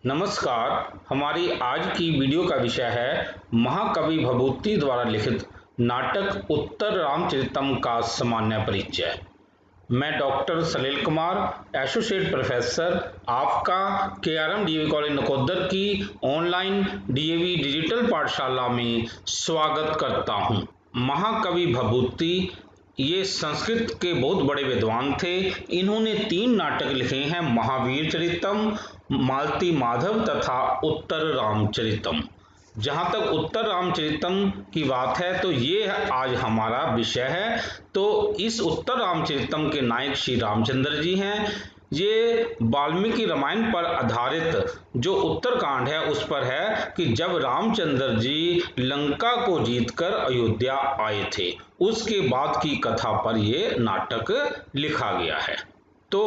नमस्कार। हमारी आज की वीडियो का विषय है महाकवि भभूति द्वारा लिखित नाटक उत्तर रामचरितम का सामान्य परिचय। मैं डॉक्टर सलील कुमार, एसोसिएट प्रोफेसर, आपका KRM डीएवी कॉलेज नकोदर की ऑनलाइन डीएवी डिजिटल पाठशाला में स्वागत करता हूं। महाकवि भभूति ये संस्कृत के बहुत बड़े विद्वान थे। इन्होंने 3 नाटक लिखे हैं, महावीर चरितम, मालती माधव तथा उत्तर रामचरितम। जहाँ तक उत्तर रामचरितम की बात है तो ये आज हमारा विषय है। तो इस उत्तर रामचरितम के नायक श्री रामचंद्र जी हैं। ये वाल्मीकि रामायण पर आधारित जो उत्तरकांड है उस पर है कि जब रामचंद्र जी लंका को जीतकर अयोध्या आए थे, उसके बाद की कथा पर ये नाटक लिखा गया है। तो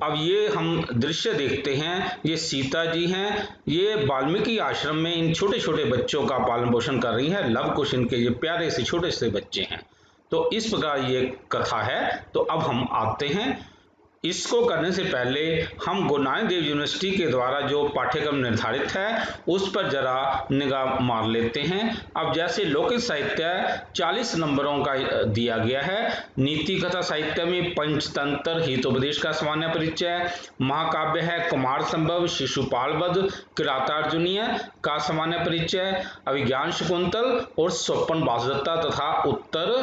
अब ये हम दृश्य देखते हैं। ये सीता जी हैं, ये वाल्मीकि आश्रम में इन छोटे छोटे बच्चों का पालन पोषण कर रही हैं। लव कुश इनके ये प्यारे से छोटे से बच्चे हैं। तो इस प्रकार ये कथा है। तो अब हम आते हैं। इसको करने से पहले हम गुरु नानक देव यूनिवर्सिटी के द्वारा जो पाठ्यक्रम निर्धारित है उस पर जरा निगाह मार लेते हैं। अब जैसे लौकिक साहित्य 40 नंबरों का दिया गया है, नीति कथा साहित्य में पंचतंत्र हितोपदेश का सामान्य परिचय, महाकाव्य है कुमार संभव शिशुपाल वध किरातार्जुनीय का सामान्य परिचय, अभिज्ञान शकुंतल और स्वपन वासुदत्ता तथा उत्तर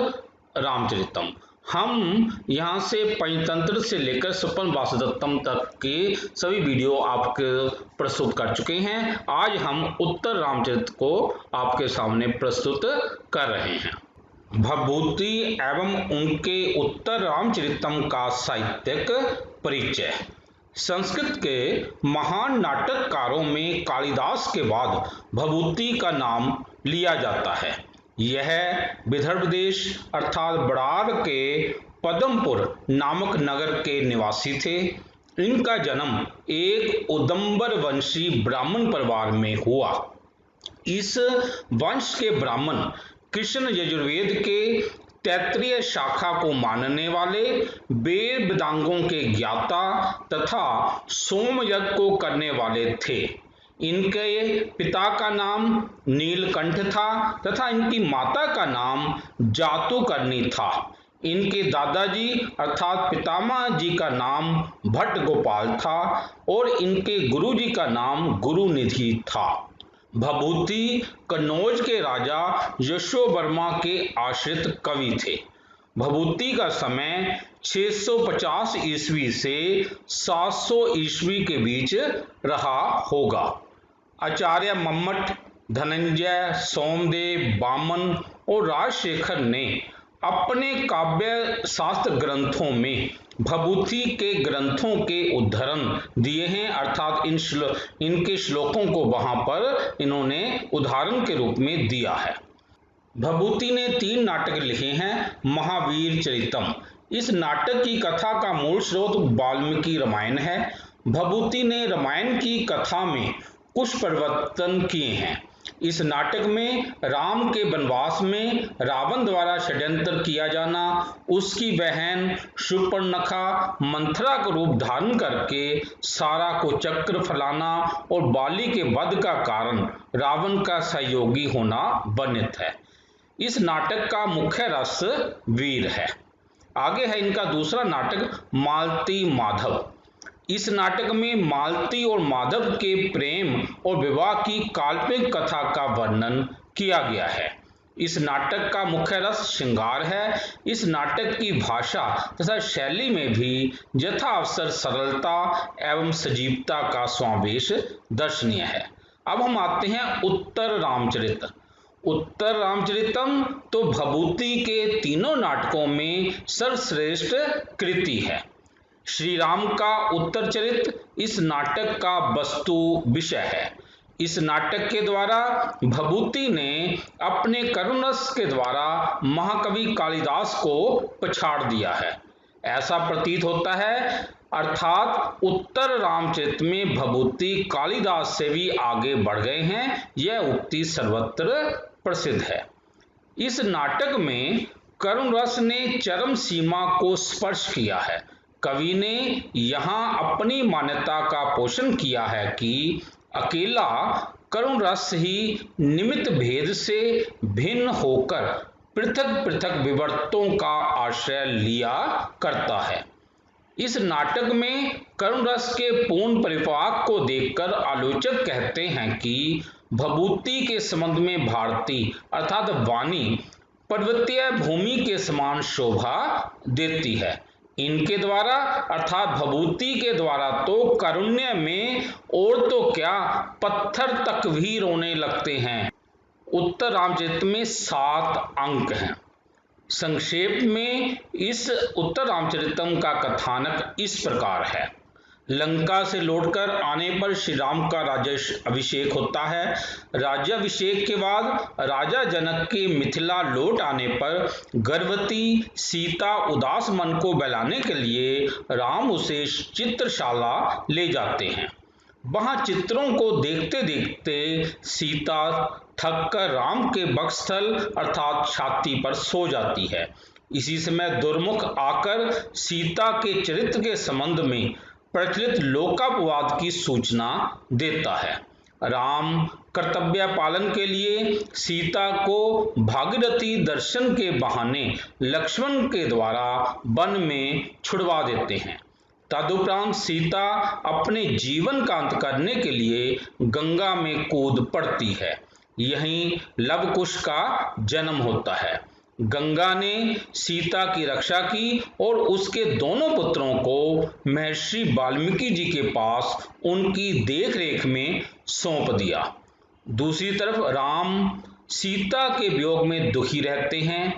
रामचरितम। हम यहाँ से पंचतंत्र से लेकर स्वपन वासुदत्तम तक के सभी वीडियो आपके प्रस्तुत कर चुके हैं। आज हम उत्तर रामचरित को आपके सामने प्रस्तुत कर रहे हैं। भभूति एवं उनके उत्तर रामचरितम का साहित्यिक परिचय। संस्कृत के महान नाटककारों में कालिदास के बाद भभूति का नाम लिया जाता है। यह विदर्भ देश अर्थात बड़ार के पदमपुर नामक नगर के निवासी थे। इनका जन्म एक उदंबर वंशी ब्राह्मण परिवार में हुआ। इस वंश के ब्राह्मण कृष्ण यजुर्वेद के तैत्तिरीय शाखा को मानने वाले, वेद वेदांगों के ज्ञाता तथा सोमयज्ञ को करने वाले थे। इनके पिता का नाम नीलकंठ था तथा इनकी माता का नाम जातुकर्णी था। इनके दादाजी अर्थात पितामह जी का नाम भट्ट गोपाल था और इनके गुरुजी का नाम गुरुनिधि था। भभूति कन्नौज के राजा यशोवर्मा के आश्रित कवि थे। भभूति का समय 650 ईस्वी से 700 ईस्वी के बीच रहा होगा। आचार्य मम्मट, धनंजय, सोमदेव, वामन और राजशेखर ने अपने काव्य शास्त्र ग्रंथों में भभूति के ग्रंथों के उद्धरण दिए हैं, अर्थात इनके श्लोकों को वहां पर इन्होंने उदाहरण के रूप में दिया है। भभूति ने 3 नाटक लिखे हैं। महावीर चरितम, इस नाटक की कथा का मूल स्रोत वाल्मीकि रामायण है। भभूति ने रामायण की कथा में कुछ परिवर्तन किए हैं। इस नाटक में राम के वनवास में रावण द्वारा षड्यंत्र किया जाना, उसकी बहन शूर्पणखा मंथरा का रूप धारण करके सारा को चक्र फैलाना और बाली के वध का कारण रावण का सहयोगी होना वर्णित है। इस नाटक का मुख्य रस वीर है। आगे है इनका दूसरा नाटक मालती माधव। इस नाटक में मालती और माधव के प्रेम और विवाह की काल्पनिक कथा का वर्णन किया गया है। इस नाटक का मुख्य रस श्रृंगार है। इस नाटक की भाषा तथा शैली में भी यथाअवसर सरलता एवं सजीवता का समावेश दर्शनीय है। अब हम आते हैं उत्तर रामचरित। उत्तर रामचरितम तो भभूति के तीनों नाटकों में सर्वश्रेष्ठ कृति है। श्री राम का उत्तर चरित इस नाटक का वस्तु विषय है। इस नाटक के द्वारा भभूति ने अपने करुण रस के द्वारा महाकवि कालिदास को पछाड़ दिया है, ऐसा प्रतीत होता है। अर्थात उत्तर रामचरित में भभूति कालिदास से भी आगे बढ़ गए हैं, यह उक्ति सर्वत्र प्रसिद्ध है। इस नाटक में करुण रस ने चरम सीमा को स्पर्श किया है। कवि ने यहाँ अपनी मान्यता का पोषण किया है कि अकेला करुण रस ही निमित्त भेद से भिन्न होकर पृथक पृथक विवर्तों का आश्रय लिया करता है। इस नाटक में करुण रस के पूर्ण परिपाक को देखकर आलोचक कहते हैं कि भभूति के संबंध में भारती अर्थात वाणी पर्वतीय भूमि के समान शोभा देती है। इनके द्वारा अर्थात भभूति के द्वारा तो कारुण्य में और तो क्या पत्थर तक भी रोने लगते हैं। उत्तर रामचरित में 7 अंक हैं। संक्षेप में इस उत्तर रामचरितम का कथानक इस प्रकार है। लंका से लौटकर आने पर श्री राम का राज्याभिषेक होता है। राज्याभिषेक के बाद राजा जनक के मिथिला लौट आने पर गर्भवती सीता उदास मन को बहलाने के लिए राम उसे चित्रशाला ले जाते हैं। वहां चित्रों को देखते देखते सीता थक कर राम के वक्षस्थल अर्थात छाती पर सो जाती है। इसी समय दुर्मुख आकर सीता के चरित्र के संबंध में प्रचलित लोकापवाद की सूचना देता है। राम कर्तव्य पालन के लिए सीता को भागीरथी दर्शन के बहाने लक्ष्मण के द्वारा वन में छुड़वा देते हैं। तदुपरांत सीता अपने जीवन का अंत करने के लिए गंगा में कूद पड़ती है। यहीं लवकुश का जन्म होता है। गंगा ने सीता की रक्षा की और उसके दोनों पुत्रों को महर्षि वाल्मीकि जी के पास उनकी देखरेख में सौंप दिया। दूसरी तरफ राम सीता के वियोग में दुखी रहते हैं।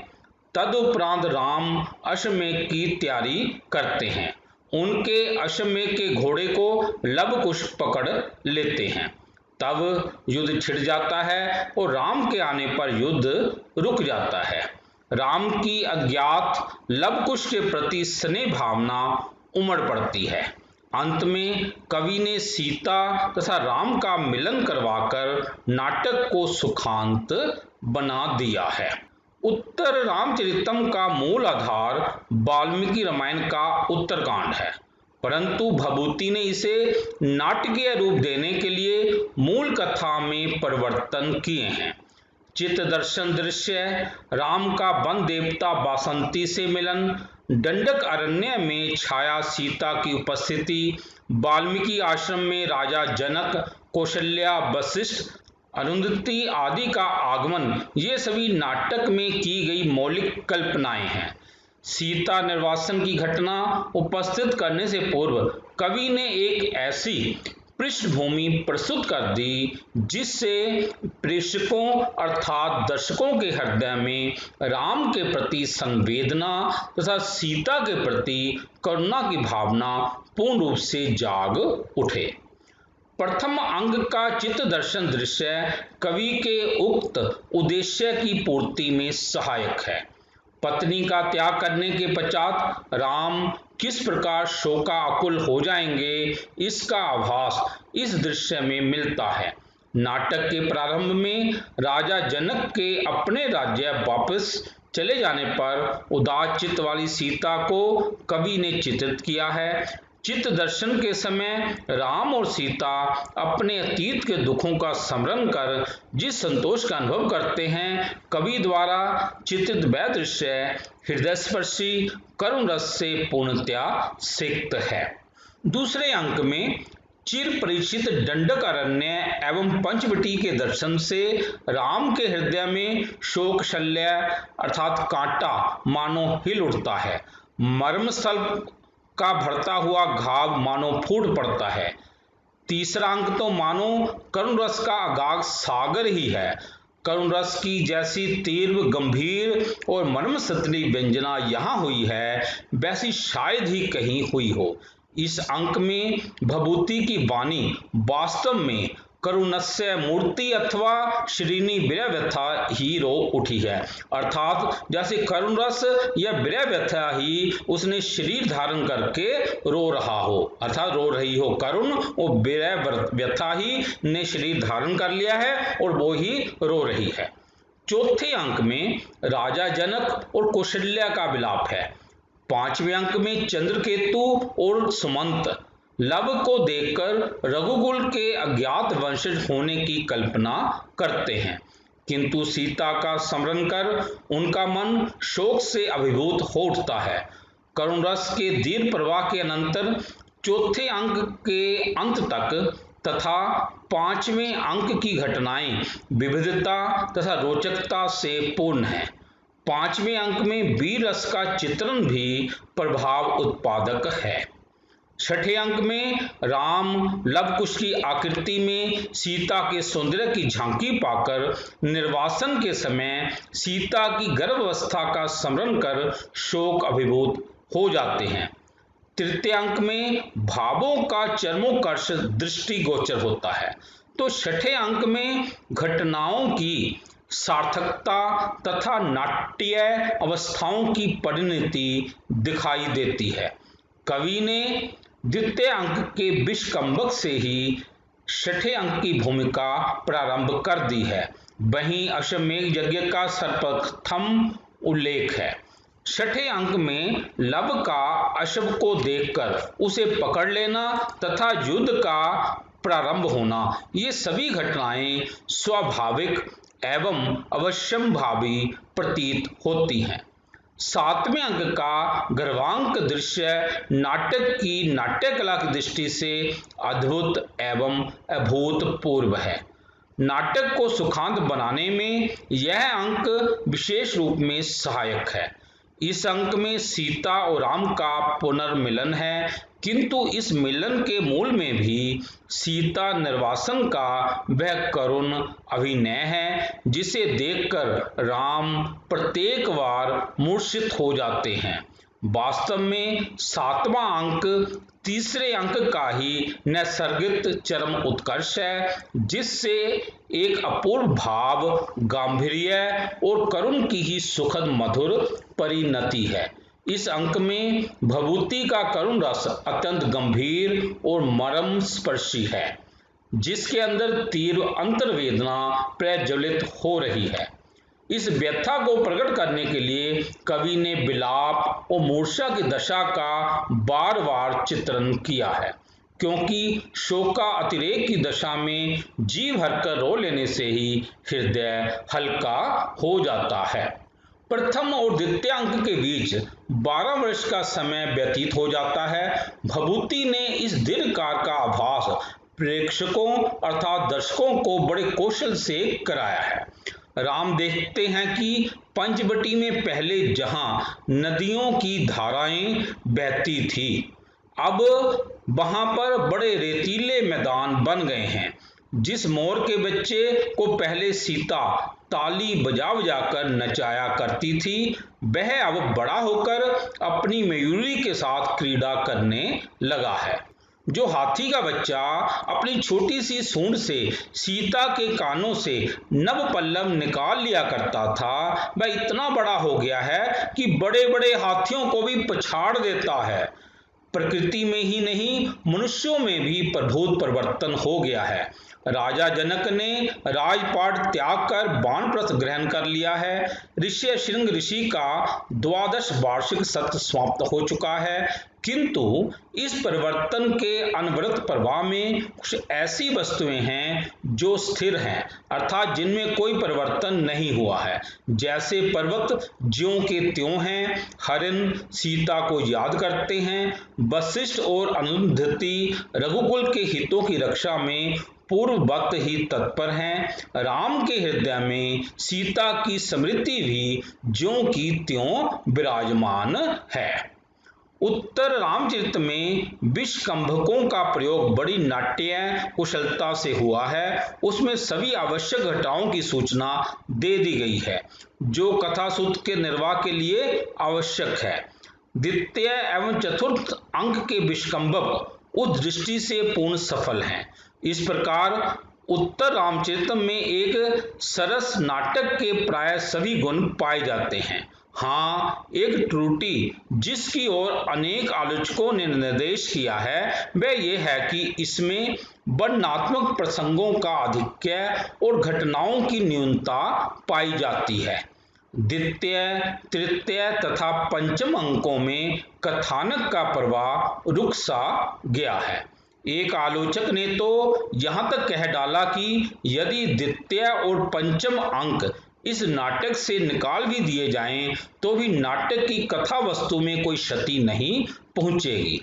तदुपरांत राम अश्वमेध की तैयारी करते हैं। उनके अश्वमेध के घोड़े को लवकुश पकड़ लेते हैं। तब युद्ध छिड़ जाता है और राम के आने पर युद्ध रुक जाता है। राम की अज्ञात लवकुश के प्रति स्नेह भावना उमड़ पड़ती है। अंत में कवि ने सीता तथा राम का मिलन करवाकर नाटक को सुखांत बना दिया है। उत्तर रामचरितम का मूल आधार वाल्मीकि रामायण का उत्तरकांड है, परंतु भभूति ने इसे नाटकीय रूप देने के लिए मूल कथा में परिवर्तन किए हैं। चित्त दर्शन दृश्य, राम का वन देवता बासंती से मिलन, दंडक अरण्य में छाया सीता की उपस्थिति, वाल्मीकि आश्रम में राजा जनक, कौशल्या, वशिष्ठ, अरुंधति आदि का आगमन, ये सभी नाटक में की गई मौलिक कल्पनाएं हैं। सीता निर्वासन की घटना उपस्थित करने से पूर्व कवि ने एक ऐसी पृष्ठभूमि प्रस्तुत कर दी जिससे प्रेक्षकों अर्थात दर्शकों के हृदय में राम के प्रति संवेदना तथा सीता के प्रति करुणा की भावना पूर्ण रूप से जाग उठे। प्रथम अंग का चित्त दर्शन दृश्य कवि के उक्त उद्देश्य की पूर्ति में सहायक है। पत्नी का त्याग करने के पश्चात राम किस प्रकार शोकाकुल हो जाएंगे, इसका आभास इस दृश्य में मिलता है। नाटक के प्रारंभ में राजा जनक के अपने राज्य वापस चले जाने पर उदास चित्त वाली सीता को कवि ने चित्रित किया है। चित्त दर्शन के समय राम और सीता अपने अतीत के दुखों का स्मरण कर जिस संतोष का अनुभव करते हैं, कवि द्वारा चित्रित वह दृश्य हृदयस्पर्शी करुण रस से पूर्णतया सिक्त है। दूसरे अंक में चिर परिचित दंडक अरण्य एवं पंचवटी के दर्शन से राम के हृदय में शोक शल्य अर्थात कांटा मानो हिल उठता है। मर्मस्थल का भरता हुआ घाव मानो फूट पड़ता है। तीसरा अंक तो मानो करुण रस का अगाध सागर ही है। करुण रस की जैसी तीव्र गंभीर और मर्मस्थली व्यंजना यहाँ हुई है, वैसी शायद ही कहीं हुई हो। इस अंक में भभूति की वाणी वास्तव में करुणस्य मूर्ति अथवा श्रीनी विरह व्यथा ही रो उठी है, अर्थात जैसे करुण रस या विरह व्यथा ही उसने शरीर धारण करके रो रहा हो, अर्थात रो रही हो। करुण और विरह व्यथा ही ने शरीर धारण कर लिया है और वो ही रो रही है। चौथे अंक में राजा जनक और कौशल्या का विलाप है। पांचवें अंक में चंद्रकेतु और सुमंत लव को देखकर रघुकुल के अज्ञात वंशज होने की कल्पना करते हैं, किंतु सीता का स्मरण कर उनका मन शोक से अभिभूत हो उठता है। करुण रस के दीर्घ प्रवाह के अनंतर चौथे अंक के अंत तक तथा पांचवें अंक की घटनाएं विविधता तथा रोचकता से पूर्ण है। पांचवें अंक में वीर रस का चित्रण भी प्रभाव उत्पादक है। छठे अंक में राम लव कुश की आकृति में सीता के सौंदर्य की झांकी पाकर निर्वासन के समय सीता की गर्भावस्था का स्मरण कर शोक अभिभूत हो जाते हैं। तृतीय अंक में भावों का चरमोत्कर्ष दृष्टिगोचर होता है, तो छठे अंक में घटनाओं की सार्थकता तथा नाट्य अवस्थाओं की परिणति दिखाई देती है। कवि ने द्वितीय अंक के विषकंभक से ही छठे अंक की भूमिका प्रारंभ कर दी है। वहीं अश्वमेध यज्ञ का सर्वप्रथम उल्लेख है। छठे अंक में लव का अश्व को देखकर उसे पकड़ लेना तथा युद्ध का प्रारंभ होना, ये सभी घटनाएं स्वाभाविक एवं अवश्यंभावी प्रतीत होती हैं। सातवें अंक का गर्भांक दृश्य नाटक की नाट्य कला की दृष्टि से अद्भुत एवं अभूतपूर्व है। नाटक को सुखांत बनाने में यह अंक विशेष रूप में सहायक है। इस अंक में सीता और राम का पुनर्मिलन है, किंतु इस मिलन के मूल में भी सीता निर्वासन का वह करुण अभिनय है जिसे देखकर राम प्रत्येक बार मूर्छित हो जाते हैं। वास्तव में सातवां अंक तीसरे अंक का ही नैसर्गिक चरम उत्कर्ष है, जिससे एक अपूर्व भाव, गांभीर्य और करुण की ही सुखद मधुर परिणति है। इस अंक में भभूति का करुण रस अत्यंत गंभीर और मर्म स्पर्शी है, जिसके अंदर तीव्र अंतर्वेदना प्रज्वलित हो रही है। इस व्यथा को प्रकट करने के लिए कवि ने विलाप और मूर्छा की दशा का बार बार चित्रण किया है, क्योंकि शोका अतिरेक की दशा में जी भरकर रो लेने से ही हृदय हल्का हो जाता है। प्रथम और द्वितीय अंक के बीच 12 वर्ष का समय व्यतीत हो जाता है। भभूति ने इस दीर्घ काल का आभास प्रेक्षकों अर्थात दर्शकों को बड़े कौशल से कराया है। राम देखते हैं कि पंचवटी में पहले जहां नदियों की धाराएं बहती थी, अब वहां पर बड़े रेतीले मैदान बन गए हैं। जिस मोर के बच्चे को पहले सीता ताली बजा बजा कर नचाया करती थी, वह अब बड़ा होकर अपनी मयूरी के साथ क्रीड़ा करने लगा है। जो हाथी का बच्चा अपनी छोटी सी सूंड से सीता के कानों से नव पल्लव निकाल लिया करता था, वह इतना बड़ा हो गया है कि बड़े बड़े हाथियों को भी पछाड़ देता है। प्रकृति में ही नहीं, मनुष्यों में भी प्रभुत परिवर्तन हो गया है। राजा जनक ने राजपाट त्याग कर वानप्रस्थ ग्रहण कर लिया है। ऋषि शृंग ऋषि का 12 वार्षिक सत्र समाप्त हो चुका है, किंतु इस परिवर्तन के अनवरत प्रवाह में कुछ ऐसी वस्तुएं हैं जो स्थिर हैं, अर्थात जिनमें कोई परिवर्तन नहीं हुआ है। जैसे पर्वत ज्यों के त्यों हैं, हरिण सीता को याद करते हैं, वशिष्ठ और अरुंधति रघुकुल के हितों की रक्षा में पूर्व वक्त ही तत्पर हैं। राम के हृदय में सीता की स्मृति भी ज्यों की त्यों विराजमान है। उत्तर रामचरित में विषकंभकों का प्रयोग बड़ी नाट्य कुशलता से हुआ है। उसमें सभी आवश्यक घटनाओं की सूचना दे दी गई है जो कथा सूत्र के निर्वाह के लिए आवश्यक है। द्वितीय एवं चतुर्थ अंक के विषकंभक उस दृष्टि से पूर्ण सफल हैं। इस प्रकार उत्तर रामचरित में एक सरस नाटक के प्राय सभी गुण पाए जाते हैं। हाँ, एक त्रुटि जिसकी ओर अनेक आलोचकों ने निर्देश किया है वह यह है कि इसमें वर्णनात्मक प्रसंगों का आधिक्य और घटनाओं की न्यूनता पाई जाती है। द्वितीय, तृतीय तथा पंचम अंकों में कथानक का प्रवाह रुक सा गया है। एक आलोचक ने तो यहाँ तक कह डाला कि यदि द्वितीय और पंचम अंक इस नाटक से निकाल भी दिए जाएं तो भी नाटक की कथा वस्तु में कोई क्षति नहीं पहुंचेगी।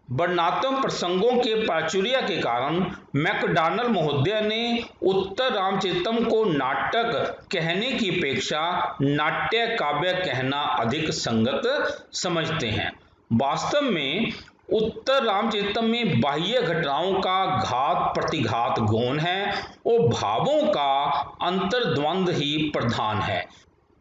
वर्णनात्मक प्रसंगों के प्राचुर्य के कारण मैकडॉनल्ड महोदय ने उत्तर रामचरितम को नाटक कहने की अपेक्षा नाट्य काव्य कहना अधिक संगत समझते हैं। वास्तव में उत्तर रामचरितम में बाह्य घटनाओं का घात प्रतिघात गौण है और भावों का अंतर्द्वंद ही प्रधान है।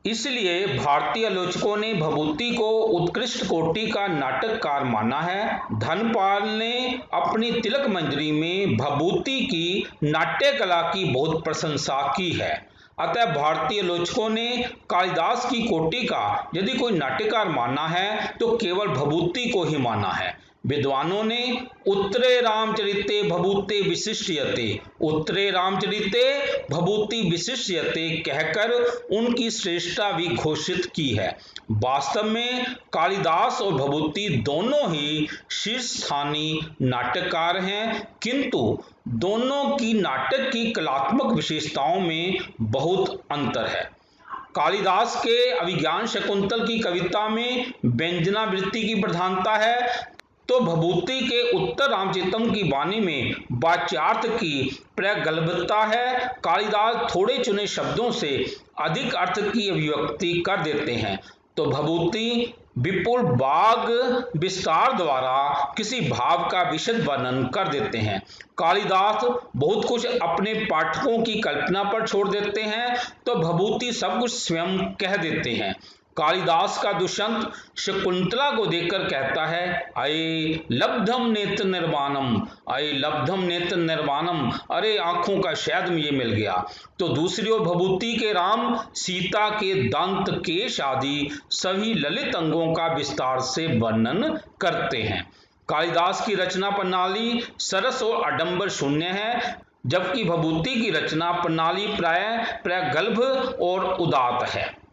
इसलिए भारतीय आलोचकों ने भभूति को उत्कृष्ट कोटि का नाटककार माना है। धनपाल ने अपनी तिलक मंजरी में भभूति की नाट्य कला की बहुत प्रशंसा की है। अतः भारतीय आलोचकों ने कालिदास की कोटि का यदि कोई नाट्यकार माना है तो केवल भभूति को ही माना है। विद्वानों ने उत्तरे रामचरिते भभूते विशिष्यते, उत्तरे रामचरिते भभूति विशिष्यते कहकर उनकी श्रेष्ठता भी घोषित की है। वास्तव में कालिदास और भभूति दोनों ही शीर्ष स्थानीय नाटककार हैं, किंतु दोनों की नाटक की कलात्मक विशेषताओं में बहुत अंतर है। कालिदास के अभिज्ञान शकुंतल की कविता में व्यंजनावृत्ति की प्रधानता है, तो भभूति के उत्तर रामचरितम की वाणी में वाच्यार्थ की प्रगल्भता है। कालिदास थोड़े चुने शब्दों से अधिक अर्थ की अभिव्यक्ति कर देते हैं, तो भभूति विपुल बाग विस्तार द्वारा किसी भाव का विशद वर्णन कर देते हैं। कालिदास बहुत कुछ अपने पाठकों की कल्पना पर छोड़ देते हैं, तो भभूति सब कुछ स्वयं कह देते हैं। कालिदास का दुष्यंत शकुंतला को देखकर कहता है, अये लब्धम नेत्र निर्वाणम, अये लब्धम नेत्र निर्वाणम, अरे आंखों का शैद ये मिल गया। तो दूसरी ओर भभूति के राम सीता के दंत केश आदि सभी ललित अंगों का विस्तार से वर्णन करते हैं। कालिदास की रचना प्रणाली सरस और आडंबर शून्य है, जबकि भभूति की रचना प्रणाली प्राय प्रगल्भ और उदात्त है।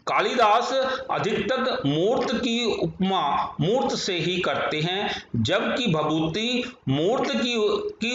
कालिदास अधिकतर मूर्त की उपमा मूर्त से ही करते हैं, जबकि भभूति मूर्त की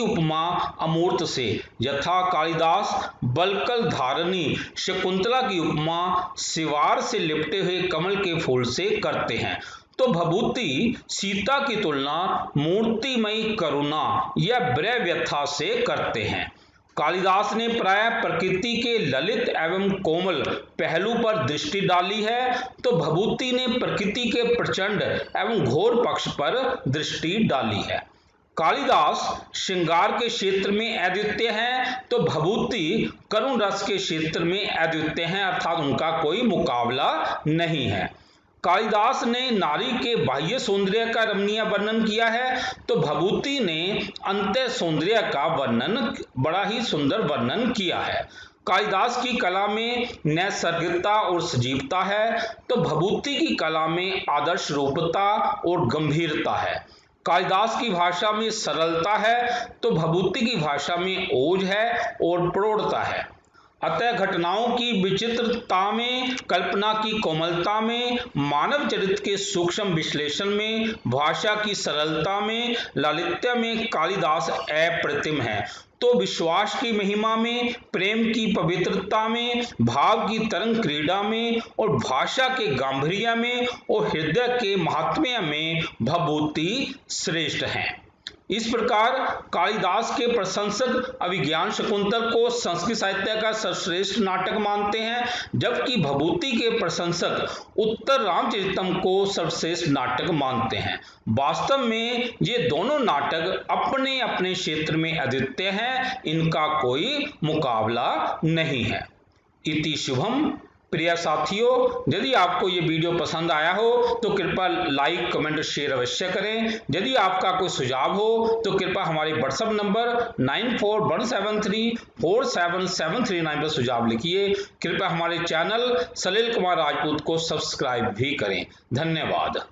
उपमा अमूर्त से। यथा कालिदास बलकल धारणी शकुंतला की उपमा सिवार से लिपटे हुए कमल के फूल से करते हैं, तो भभूति सीता की तुलना मूर्तिमयी करुणा या ब्रह व्यथा से करते हैं। कालिदास ने प्राय प्रकृति के ललित एवं कोमल पहलू पर दृष्टि डाली है, तो भभूति ने प्रकृति के प्रचंड एवं घोर पक्ष पर दृष्टि डाली है। कालिदास श्रृंगार के क्षेत्र में अद्वितीय हैं, तो भभूति करुण रस के क्षेत्र में अद्वितीय हैं, अर्थात उनका कोई मुकाबला नहीं है। कालिदास ने नारी के बाह्य सौंदर्य का रमणीय वर्णन किया है, तो भभूति ने अंतः सौंदर्य का वर्णन बड़ा ही सुंदर वर्णन किया है। कालिदास की कला में नैसर्गिकता और सजीवता है, तो भभूति की कला में आदर्श रूपता और गंभीरता है। कालिदास की भाषा में सरलता है, तो भभूति की भाषा में ओज है और प्रौढ़ता है। अतः घटनाओं की विचित्रता में, कल्पना की कोमलता में, मानव चरित्र के सूक्ष्म विश्लेषण में, भाषा की सरलता में, लालित्य में कालिदास अप्रतिम है। तो विश्वास की महिमा में, प्रेम की पवित्रता में, भाव की तरंग क्रीड़ा में और भाषा के गांभीर्य में और हृदय के महात्म्य में भभूति श्रेष्ठ हैं। इस प्रकार कालिदास के प्रशंसक अभिज्ञान शकुंतल को संस्कृत साहित्य का सर्वश्रेष्ठ नाटक मानते हैं, जबकि भभूति के प्रशंसक उत्तर रामचरितम को सर्वश्रेष्ठ नाटक मानते हैं। वास्तव में ये दोनों नाटक अपने अपने क्षेत्र में अद्वितीय हैं, इनका कोई मुकाबला नहीं है। इति शुभम। प्रिय साथियों, यदि आपको ये वीडियो पसंद आया हो तो कृपया लाइक कमेंट शेयर अवश्य करें। यदि आपका कोई सुझाव हो तो कृपया हमारे व्हाट्सएप नंबर 9417347739 पर सुझाव लिखिए। कृपया हमारे चैनल सलिल कुमार राजपूत को सब्सक्राइब भी करें। धन्यवाद।